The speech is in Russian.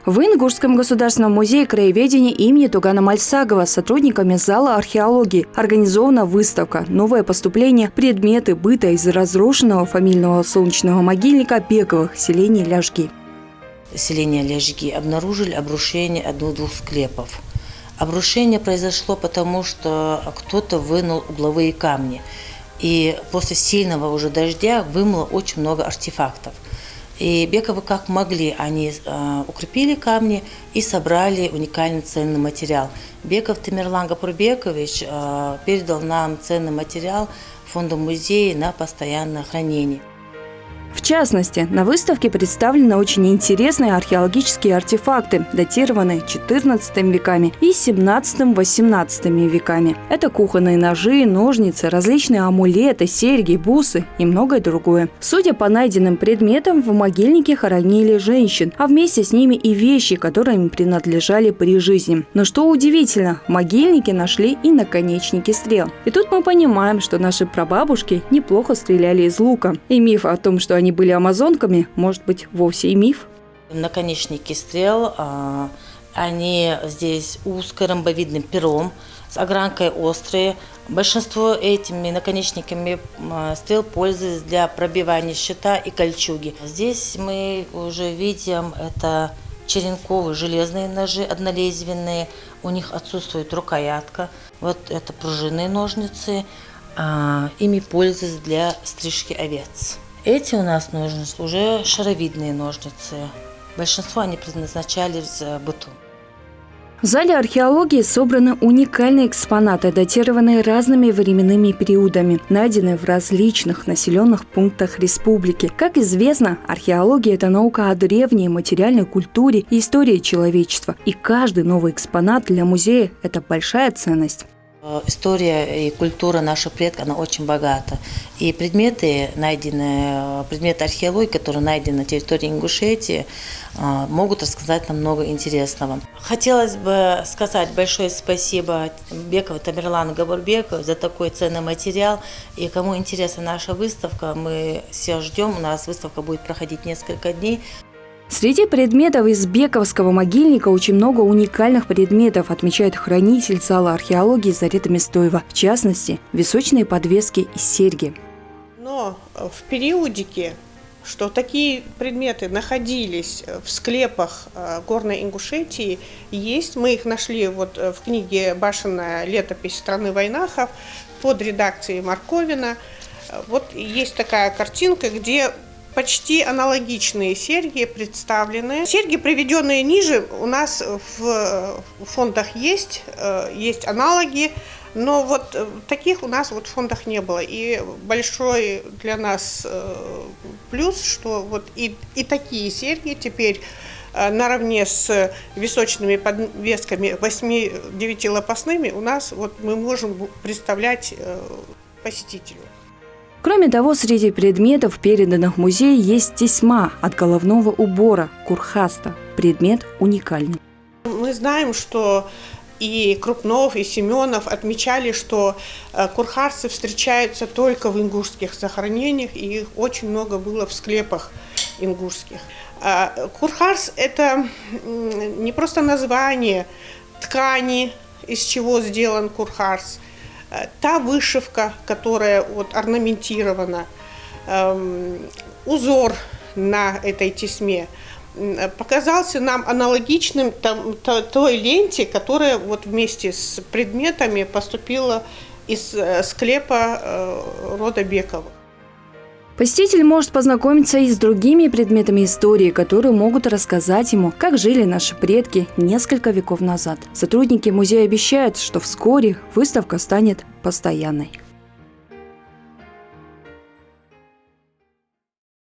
В Ингушском государственном музее краеведения имени Тугана Мальсагова сотрудниками зала археологии организована выставка «Новое поступление. Предметы быта из разрушенного фамильного солнечного могильника Бековых, селения Ляжги». Селение Ляжги обнаружили обрушение одного-двух склепов. Обрушение произошло потому, что кто-то вынул угловые камни. И после сильного уже дождя вымыло очень много артефактов. И Бековы как могли, они укрепили камни и собрали уникальный ценный материал. Беков Тамерлан Гапурбекович передал нам ценный материал фонду музея на постоянное хранение. В частности, на выставке представлены очень интересные археологические артефакты, датированные XIV веками и XVII-XVIII веками. Это кухонные ножи, ножницы, различные амулеты, серьги, бусы и многое другое. Судя по найденным предметам, в могильнике хоронили женщин, а вместе с ними и вещи, которые им принадлежали при жизни. Но что удивительно, в могильнике нашли и наконечники стрел. И тут мы понимаем, что наши прабабушки неплохо стреляли из лука. И миф о том, что они были амазонками, может быть, вовсе и миф. Наконечники стрел, они здесь узко-ромбовидным пером, с огранкой острые. Большинство этими наконечниками стрел пользуются для пробивания щита и кольчуги. Здесь мы уже видим, это черенковые железные ножи, однолезвенные, у них отсутствует рукоятка. Вот это пружинные ножницы, ими пользуются для стрижки овец. Эти у нас ножницы уже шаровидные ножницы. Большинство они предназначались в быту. В зале археологии собраны уникальные экспонаты, датированные разными временными периодами, найденные в различных населенных пунктах республики. Как известно, археология – это наука о древней материальной культуре и истории человечества. И каждый новый экспонат для музея – это большая ценность. История и культура наших предков, она очень богата. И предметы археологии, которые найдены на территории Ингушетии, могут рассказать нам много интересного. Хотелось бы сказать большое спасибо Бекову Тамерлану Гапурбековичу за такой ценный материал. И кому интересна наша выставка, мы все ждем. У нас выставка будет проходить несколько дней. Среди предметов из Бековского могильника очень много уникальных предметов, отмечает хранитель зала археологии Зарета Местоева. В частности, височные подвески и серьги. Но в периодике, что такие предметы находились в склепах Горной Ингушетии, есть. Мы их нашли вот в книге «Башенная летопись страны Войнахов» под редакцией Марковина. Вот есть такая картинка, где почти аналогичные серьги представлены. Серьги, приведенные ниже, у нас в фондах есть аналоги, но вот таких у нас вот в фондах не было. И большой для нас плюс, что вот и такие серьги теперь наравне с височными подвесками 8-9 лопастными у нас вот мы можем представлять посетителю. Кроме того, среди предметов, переданных в музей, есть тесьма от головного убора – курхаста. Предмет уникальный. Мы знаем, что и Крупнов, и Семенов отмечали, что курхарцы встречаются только в ингушских захоронениях, и их очень много было в склепах ингушских. Курхарс – это не просто название ткани, из чего сделан курхарс. Та вышивка, которая вот орнаментирована, узор на этой тесьме показался нам аналогичным той ленте, которая вот вместе с предметами поступила из склепа рода Бековых. Посетитель может познакомиться и с другими предметами истории, которые могут рассказать ему, как жили наши предки несколько веков назад. Сотрудники музея обещают, что вскоре выставка станет постоянной.